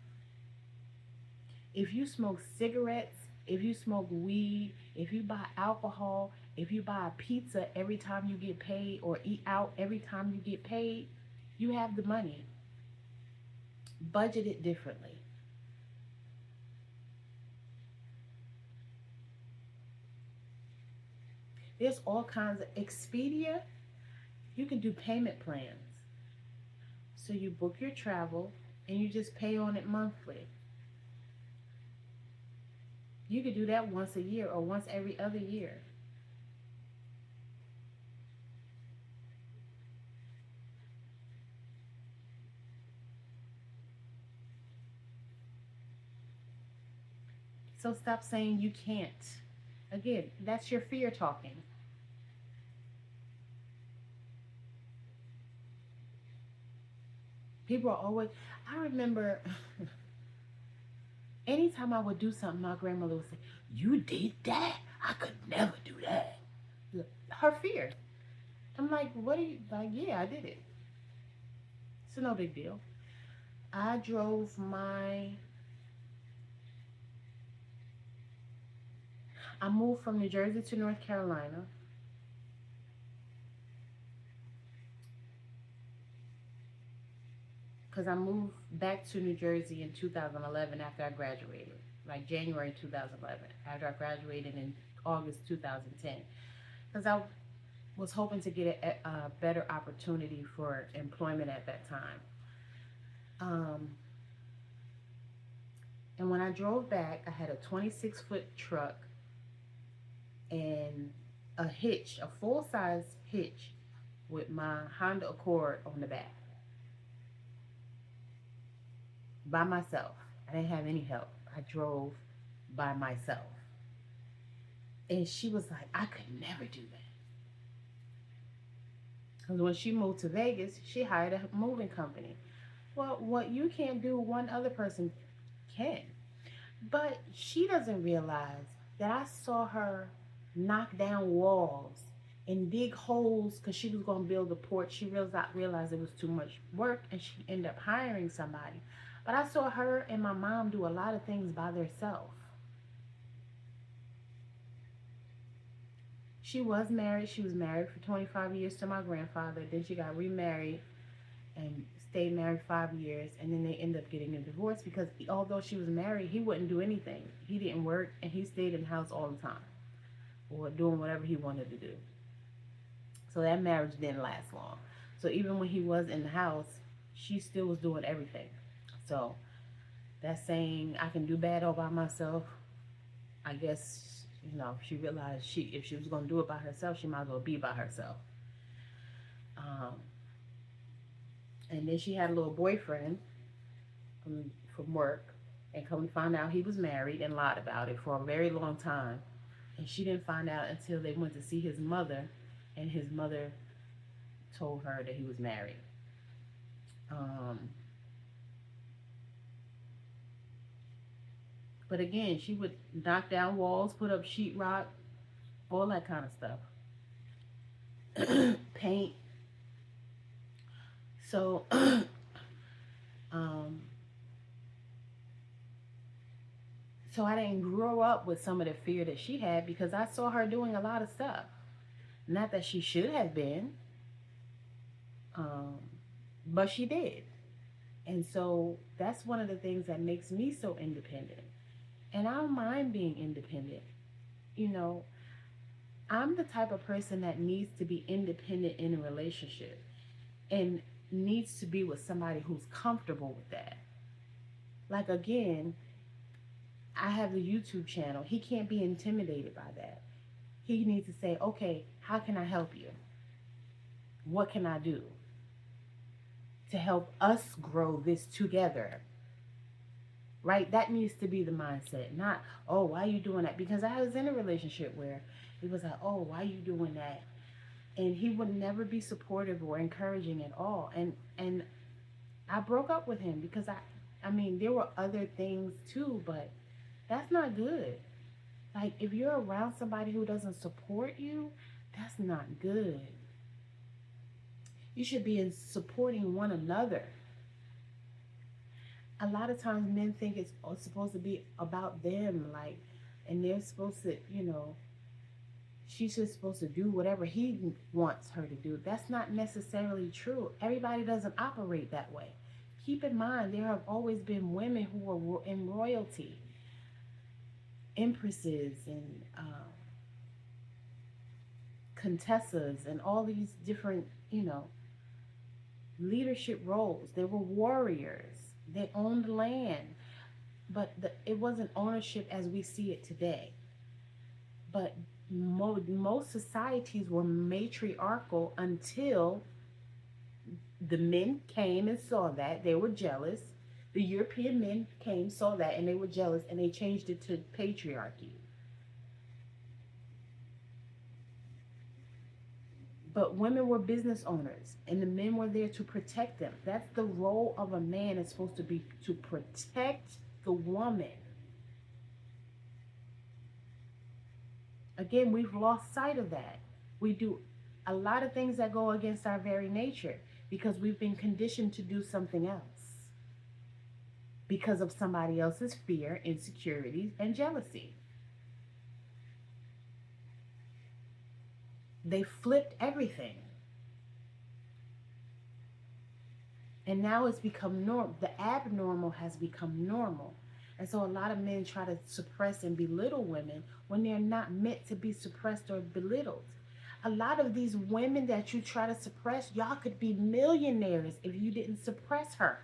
If you smoke cigarettes, if you smoke weed, if you buy alcohol, if you buy a pizza every time you get paid or eat out every time you get paid, you have the money. Budget it differently. There's all kinds of Expedia. You can do payment plans. So you book your travel and you just pay on it monthly. You could do that once a year or once every other year. So stop saying you can't. Again, that's your fear talking. People are always, I remember anytime I would do something, my grandmother would say, "You did that? I could never do that." Her fear. I'm like, "What are you, like, yeah, I did it. It's no big deal." I drove my, I moved from New Jersey to North Carolina because I moved back to New Jersey in 2011 after I graduated, like January 2011, after I graduated in August 2010. Because I was hoping to get a better opportunity for employment at that time. Um, and when I drove back, I had a 26-foot truck and a hitch, a full size hitch with my Honda Accord on the back by myself. I didn't have any help. I drove by myself. And she was like, "I could never do that." Because when she moved to Vegas, she hired a moving company. Well, what you can't do, one other person can. But she doesn't realize that I saw her knock down walls and dig holes because she was going to build a porch. She realized it was too much work and she ended up hiring somebody. But I saw her and my mom do a lot of things by themselves. She was married. She was married for 25 years to my grandfather. Then she got remarried and stayed married 5 years. And then they ended up getting a divorce because although she was married, he wouldn't do anything. He didn't work and he stayed in the house all the time or doing whatever he wanted to do. So that marriage didn't last long. So even when he was in the house, she still was doing everything. So that saying, "I can do bad all by myself," I guess, she realized if she was going to do it by herself, she might as well be by herself. Um, and then she had a little boyfriend from work, and come to find out he was married and lied about it for a very long time. And she didn't find out until they went to see his mother, and his mother told her that he was married. Um, but again, she would knock down walls, put up sheetrock, all that kind of stuff, paint. So, um, so I didn't grow up with some of the fear that she had because I saw her doing a lot of stuff. Not that she should have been, um, but she did. And so that's one of the things that makes me so independent. And I don't mind being independent. You know, I'm the type of person that needs to be independent in a relationship and needs to be with somebody who's comfortable with that. Like, again, I have the YouTube channel. He can't be intimidated by that. He needs to say, "Okay, how can I help you? What can I do to help us grow this together?" Right? That needs to be the mindset. Not, "Oh, why are you doing that?" Because I was in a relationship where it was like, "Oh, why are you doing that?" And he would never be supportive or encouraging at all. And I broke up with him because I mean, there were other things too, but that's not good. Like, if you're around somebody who doesn't support you, that's not good. You should be in supporting one another. A lot of times men think it's supposed to be about them, like, and they're supposed to, she's just supposed to do whatever he wants her to do. That's not necessarily true. Everybody doesn't operate that way. Keep in mind, there have always been women who were in royalty, empresses, and contessas and all these different, leadership roles. They were warriors. They owned land, but it wasn't ownership as we see it today. But most societies were matriarchal until the men came and saw that. They were jealous. The European men came, saw that, and they were jealous, and they changed it to patriarchy. But women were business owners, and the men were there to protect them. That's the role of a man, is supposed to be to protect the woman. Again, we've lost sight of that. We do a lot of things that go against our very nature because we've been conditioned to do something else because of somebody else's fear, insecurities, and jealousy. They flipped everything. And now it's become normal. The abnormal has become normal. And so a lot of men try to suppress and belittle women when they're not meant to be suppressed or belittled. A lot of these women that you try to suppress, y'all could be millionaires if you didn't suppress her.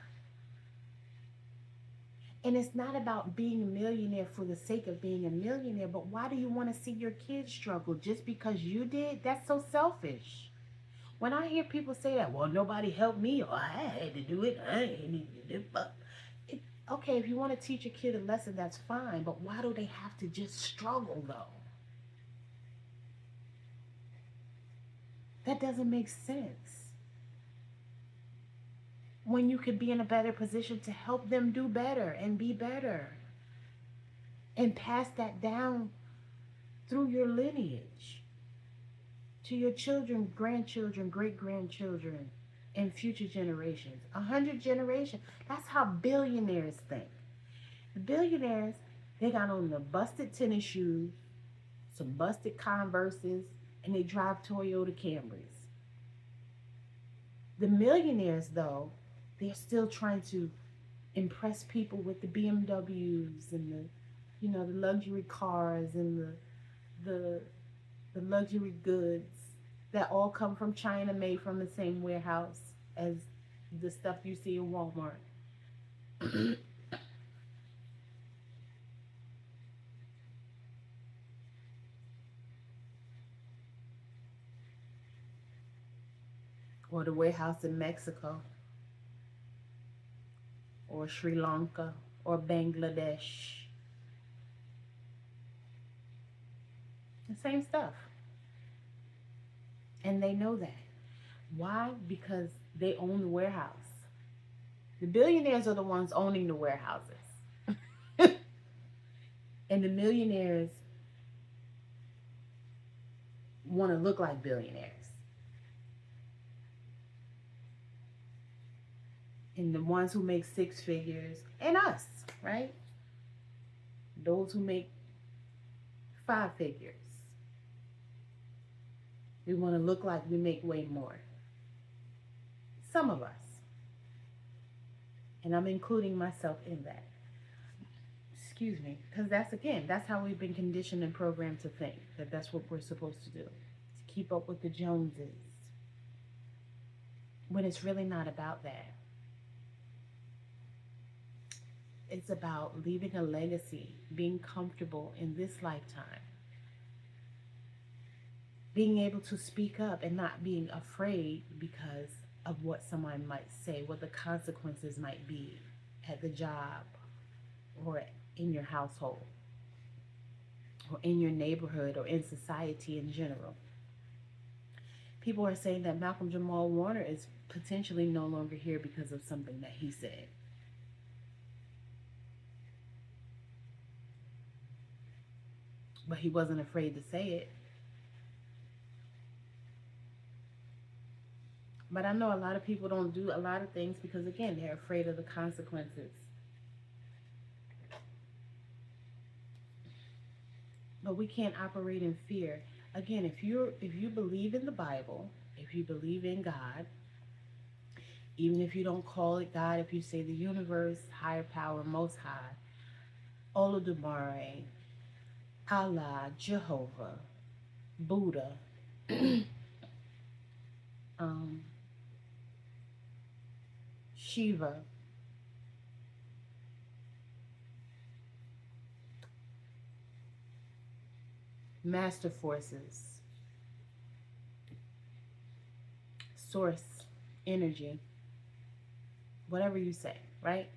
And it's not about being a millionaire for the sake of being a millionaire, but why do you want to see your kids struggle just because you did? That's so selfish. When I hear people say that, well, nobody helped me, or I had to do it, I ain't need to do it. Okay, if you want to teach a kid a lesson, that's fine, but why do they have to just struggle, though? That doesn't make sense. When you could be in a better position to help them do better and be better and pass that down through your lineage to your children, grandchildren, great-grandchildren, and future generations. 100 generations. That's how billionaires think. The billionaires, they got on the busted tennis shoes, some busted Converses, and they drive Toyota Camrys. The millionaires, though, they're still trying to impress people with the BMWs and the luxury cars and the luxury goods that all come from China, made from the same warehouse as the stuff you see in Walmart. Or the warehouse in Mexico, or Sri Lanka, or Bangladesh. The same stuff. And they know that. Why? Because they own the warehouse. The billionaires are the ones owning the warehouses. And the millionaires want to look like billionaires. And the ones who make six figures, and us, right? Those who make 5 figures. We want to look like we make way more. Some of us. And I'm including myself in that. Excuse me. Because that's how we've been conditioned and programmed to think. That's what we're supposed to do. To keep up with the Joneses. When it's really not about that. It's about leaving a legacy, being comfortable in this lifetime. Being able to speak up and not being afraid because of what someone might say, what the consequences might be at the job or in your household or in your neighborhood or in society in general. People are saying that Malcolm Jamal Warner is potentially no longer here because of something that he said. But he wasn't afraid to say it. But I know a lot of people don't do a lot of things because, again, they're afraid of the consequences. But we can't operate in fear. Again, if you believe in the Bible, if you believe in God, even if you don't call it God, if you say the universe, higher power, most high, Olodumare, Allah, Jehovah, Buddha, um, Shiva, master forces, source, energy, whatever you say, right?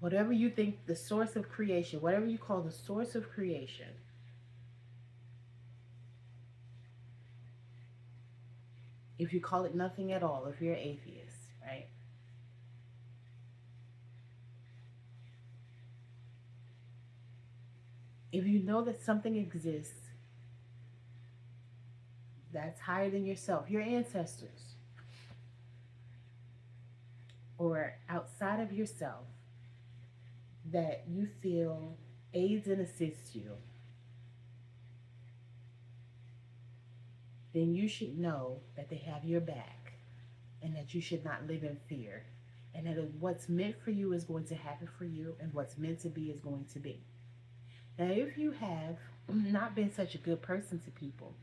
Whatever you think the source of creation, whatever you call the source of creation, if you call it nothing at all, if you're an atheist, right? If you know that something exists that's higher than yourself, your ancestors, or outside of yourself, that you feel aids and assists you, then you should know that they have your back and that you should not live in fear. And that what's meant for you is going to happen for you, and what's meant to be is going to be. Now, if you have not been such a good person to people,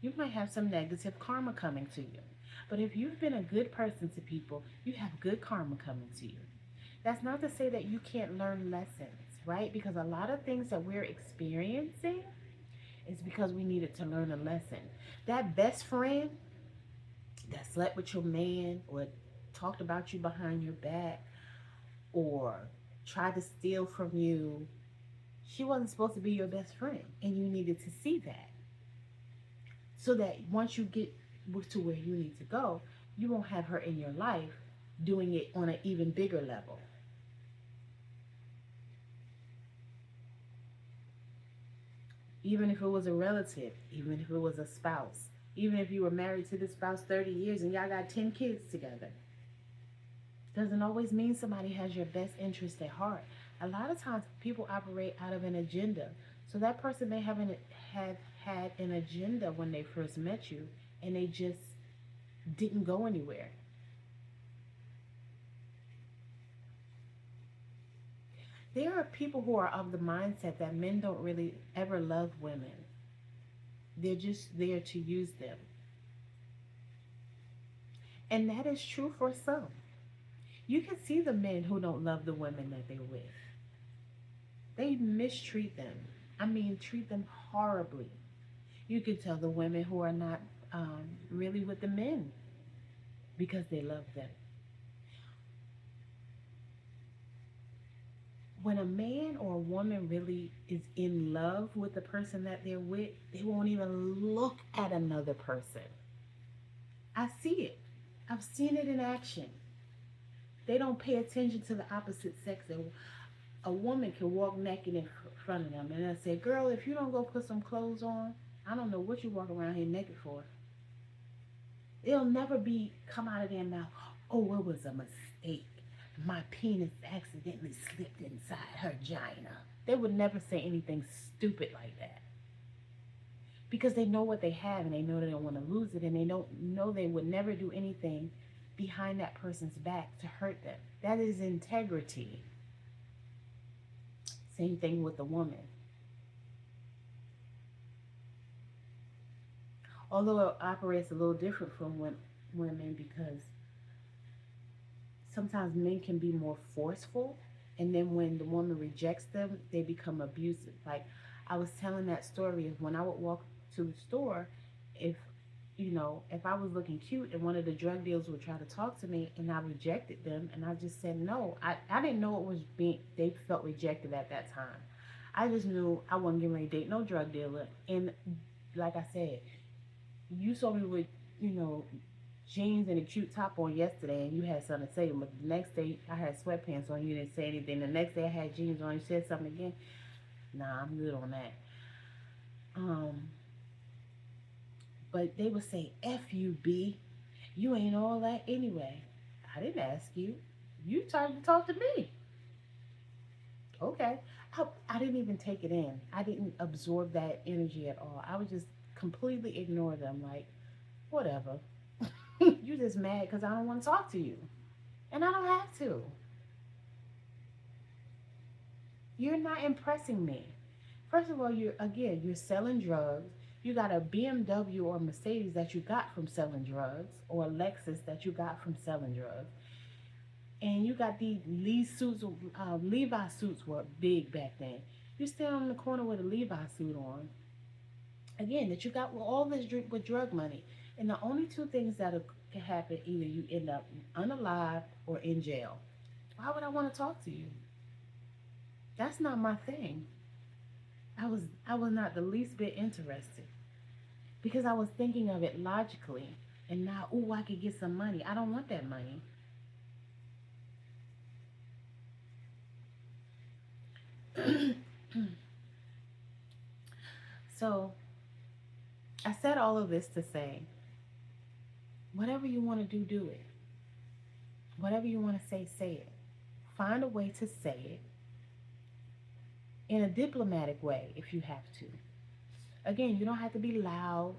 you might have some negative karma coming to you. But if you've been a good person to people, you have good karma coming to you. That's not to say that you can't learn lessons, right? Because a lot of things that we're experiencing is because we needed to learn a lesson. That best friend that slept with your man or talked about you behind your back or tried to steal from you, she wasn't supposed to be your best friend. And you needed to see that. So that once you get to where you need to go, you won't have her in your life doing it on an even bigger level. Even if it was a relative, even if it was a spouse, even if you were married to this spouse 30 years and y'all got 10 kids together, doesn't always mean somebody has your best interest at heart. A lot of times people operate out of an agenda. So that person may have had an agenda when they first met you, and they just didn't go anywhere. There are people who are of the mindset that men don't really ever love women. They're just there to use them. And that is true for some. You can see the men who don't love the women that they're with. They mistreat them. I mean, treat them horribly. You can tell the women who are not really with the men because they love them. When a man or a woman really is in love with the person that they're with, they won't even look at another person. I see it. I've seen it in action. They don't pay attention to the opposite sex. A woman can walk naked in front of them, and they'll say, "Girl, if you don't go put some clothes on, I don't know what you walk around here naked for." It'll never be come out of their mouth, "Oh, it was a mistake. My penis accidentally slipped inside her vagina." They would never say anything stupid like that because they know what they have and they know they don't want to lose it, and they don't know they would never do anything behind that person's back to hurt them. That is integrity. Same thing with the woman. Although it operates a little different from women because sometimes men can be more forceful, and then when the woman rejects them, they become abusive. Like I was telling that story of when I would walk to the store, if if I was looking cute and one of the drug dealers would try to talk to me and I rejected them and I just said no. I didn't know it was being they felt rejected at that time. I just knew I wasn't getting ready to date no drug dealer. And like I said, you saw me with, you know, jeans and a cute top on yesterday and you had something to say, but the next day I had sweatpants on, you didn't say anything. The next day I had jeans on, you said something again. Nah, I'm good on that. Um, but they would say, F you, B. You ain't all that anyway. I didn't ask you. You tried to talk to me. Okay. I didn't even take it in. I didn't absorb that energy at all. I would just completely ignore them like, whatever. You just mad because I don't want to talk to you. And I don't have to. You're not impressing me. First of all, you're selling drugs. You got a BMW or Mercedes that you got from selling drugs, or a Lexus that you got from selling drugs, and you got these Levi suits were big back then. You stand on the corner with a Levi suit on, again, that you got all this drink with drug money, and the only two things that can happen: either you end up unalive or in jail. Why would I want to talk to you? That's not my thing. I was not the least bit interested because I was thinking of it logically and not, oh, I could get some money. I don't want that money. So I said all of this to say, whatever you want to do, do it. Whatever you want to say it. Find a way to say it in a diplomatic way if you have to. Again, you don't have to be loud.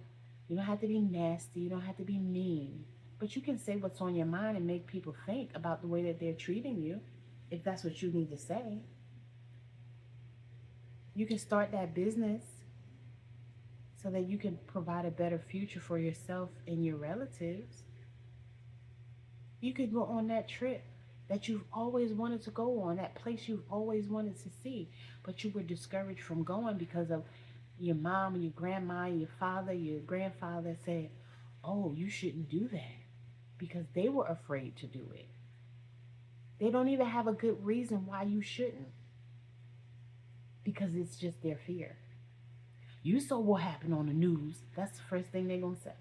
You don't have to be nasty. You don't have to be mean. But you can say what's on your mind and make people think about the way that they're treating you, if that's what you need to say. You can start that business so that you can provide a better future for yourself and your relatives. You could go on that trip that you've always wanted to go on, that place you've always wanted to see, but you were discouraged from going because of your mom and your grandma, your father, your grandfather said, oh, you shouldn't do that, because they were afraid to do it. They don't even have a good reason why you shouldn't, because it's just their fear. You saw what happened on the news. That's the first thing they're going to say.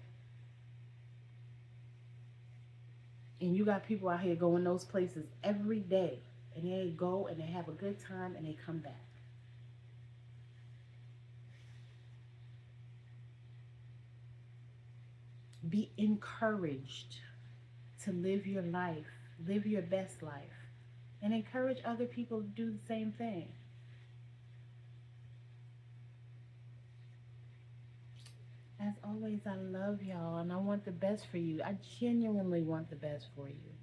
And you got people out here going those places every day. And they go and they have a good time and they come back. Be encouraged to live your life. Live your best life. And encourage other people to do the same thing. As always, I love y'all and I want the best for you. I genuinely want the best for you.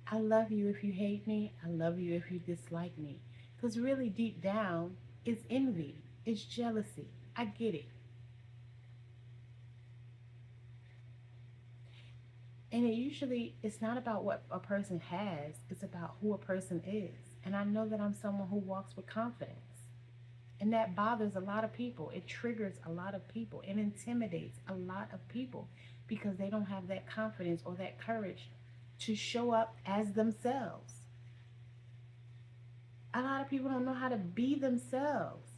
I love you if you hate me. I love you if you dislike me. Because really, deep down, it's envy. It's jealousy. I get it. And it's not about what a person has. It's about who a person is. And I know that I'm someone who walks with confidence. And that bothers a lot of people. It triggers a lot of people. It intimidates a lot of people because they don't have that confidence or that courage to show up as themselves. A lot of people don't know how to be themselves.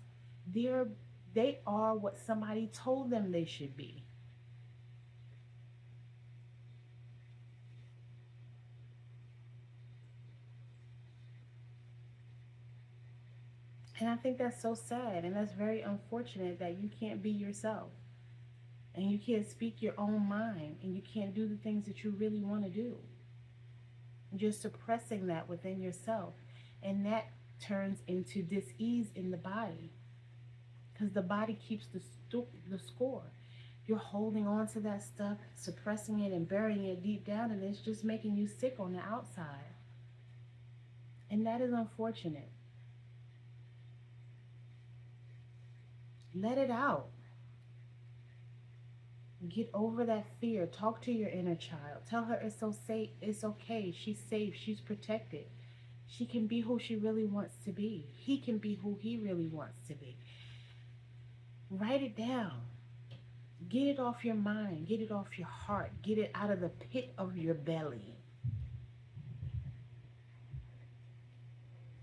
They are what somebody told them they should be. And I think that's so sad and that's very unfortunate that you can't be yourself and you can't speak your own mind and you can't do the things that you really want to do. You're suppressing that within yourself, and that turns into dis-ease in the body because the body keeps the score. You're holding on to that stuff, suppressing it and burying it deep down, and it's just making you sick on the outside. And that is unfortunate. Let it out. Get over that fear. Talk to your inner child. Tell her it's so safe. It's okay. She's safe. She's protected. She can be who she really wants to be. He can be who he really wants to be. Write it down. Get it off your mind. Get it off your heart. Get it out of the pit of your belly.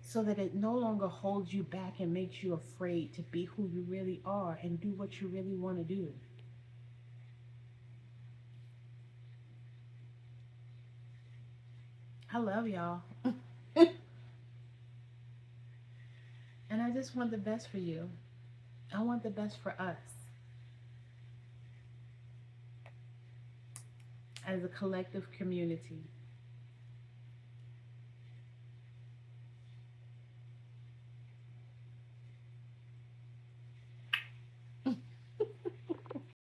So that it no longer holds you back and makes you afraid to be who you really are and do what you really want to do. I love y'all. And I just want the best for you. I want the best for us as a collective community.